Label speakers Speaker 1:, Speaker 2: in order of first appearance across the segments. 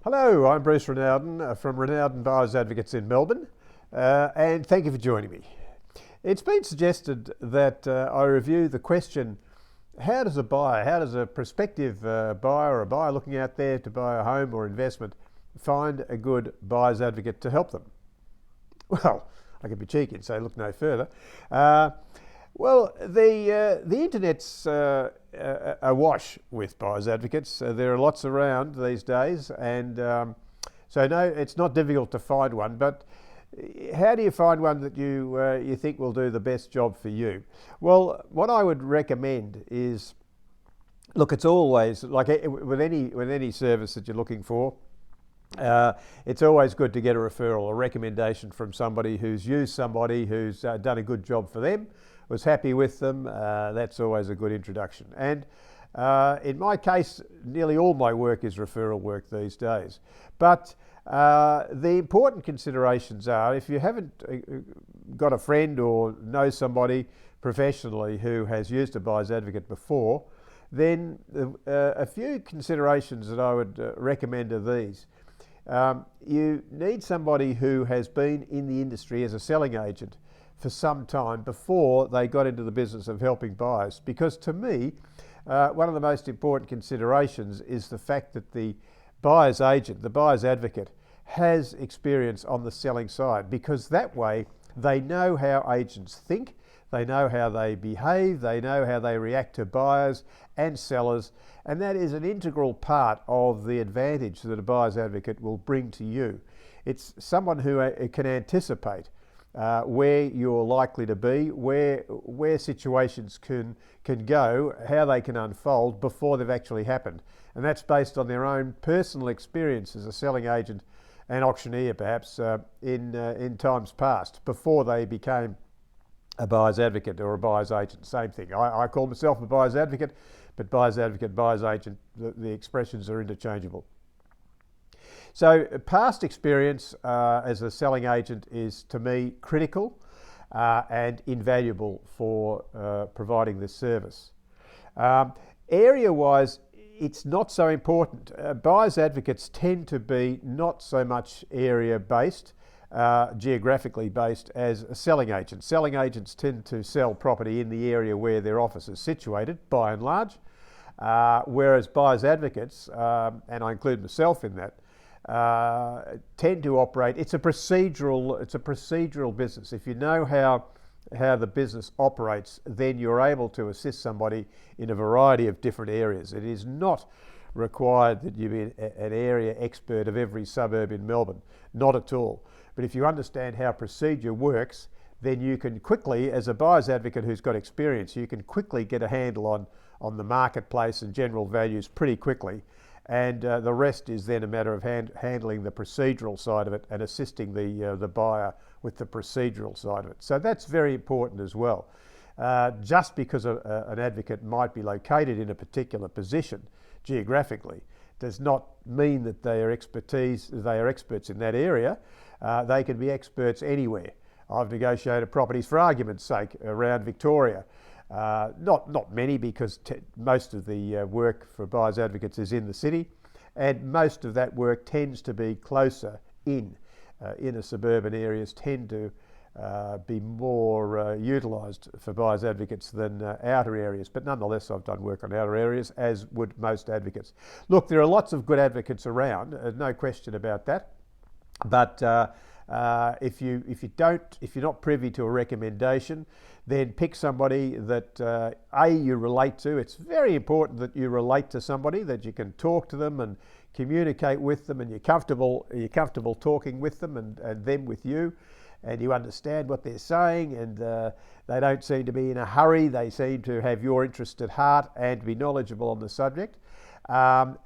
Speaker 1: Hello, I'm Bruce Renowden from Renowden Buyers Advocates in Melbourne, and thank you for joining me. It's been suggested that I review the question, how does a prospective buyer or a buyer looking out there to buy a home or investment find a good buyer's advocate to help them? Well, I could be cheeky and say look no further. The internet's awash with buyers advocates. There are lots around these days, and so no, it's not difficult to find one. But how do you find one that you think will do the best job for you? Well, what I would recommend is, look, it's always like with any service that you're looking for. It's always good to get a referral, a recommendation from somebody who's used somebody who's done a good job for them, was happy with them. That's always a good introduction. And in my case, nearly all my work is referral work these days. But the important considerations are, if you haven't got a friend or know somebody professionally who has used a buyer's advocate before, then a few considerations that I would recommend are these. You need somebody who has been in the industry as a selling agent for some time before they got into the business of helping buyers, because to me one of the most important considerations is the fact that the buyer's agent, the buyer's advocate, has experience on the selling side, because that way they know how agents think, they know how they behave, they know how they react to buyers and sellers, and that is an integral part of the advantage that a buyer's advocate will bring to you. It's someone who can anticipate where you're likely to be, where situations can go, how they can unfold before they've actually happened. And that's based on their own personal experience as a selling agent and auctioneer, perhaps, in times past, before they became a buyer's advocate or a buyer's agent. Same thing. I call myself a buyer's advocate, but buyer's advocate, buyer's agent, the expressions are interchangeable. So past experience as a selling agent is, to me, critical and invaluable for providing this service. Area-wise, it's not so important. Buyers advocates tend to be not so much area-based, geographically based, as a selling agent. Selling agents tend to sell property in the area where their office is situated, by and large, whereas buyers advocates, and I include myself in that, tend to operate. It's a procedural business. If you know how the business operates, then you're able to assist somebody in a variety of different areas. It is not required that you be an area expert of every suburb in Melbourne, not at all. But if you understand how procedure works, then you can quickly, as a buyer's advocate who's got experience, you can quickly get a handle on the marketplace and general values pretty quickly. And the rest is then a matter of handling the procedural side of it and assisting the buyer with the procedural side of it. So that's very important as well. Just because an advocate might be located in a particular position geographically does not mean that they are experts in that area. They can be experts anywhere. I've negotiated properties, for argument's sake, around Victoria. Not many, because most of the work for buyers advocates is in the city, and most of that work tends to be closer inner suburban areas tend to be more utilised for buyers advocates than outer areas. But nonetheless, I've done work on outer areas, as would most advocates. Look, there are lots of good advocates around, no question about that. But if you're not privy to a recommendation, then pick somebody that you relate to. It's very important that you relate to somebody, that you can talk to them and communicate with them, and you're comfortable talking with them and them with you, and you understand what they're saying, and they don't seem to be in a hurry. They seem to have your interest at heart and be knowledgeable on the subject. So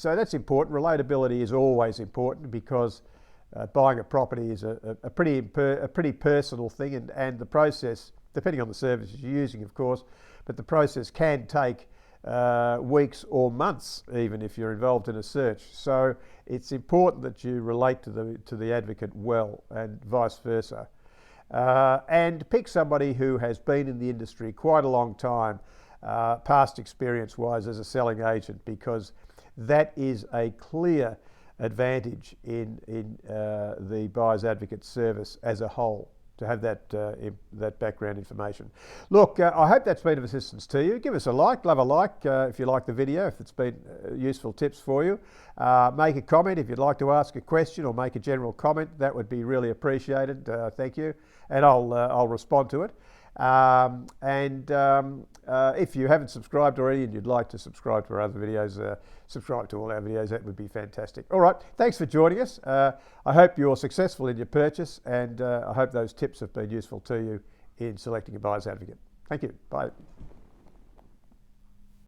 Speaker 1: that's important. Relatability is always important, because buying a property is a pretty personal thing, and the process, depending on the services you're using, of course, but the process can take weeks or months, even if you're involved in a search. So it's important that you relate to the advocate well, and vice versa. And pick somebody who has been in the industry quite a long time, past experience-wise as a selling agent, because that is a clear advantage in the buyer's advocate service as a whole, to have that background information. Look, I hope that's been of assistance to you. Give us a like, love a like if you like the video, if it's been useful tips for you. Make a comment if you'd like to ask a question or make a general comment. That would be really appreciated. Thank you. And I'll respond to it. If you haven't subscribed already and you'd like to subscribe to our other videos, subscribe to all our videos. That would be fantastic. All right, thanks for joining us. I hope you're successful in your purchase, and I hope those tips have been useful to you in selecting a buyer's advocate. Thank you. Bye.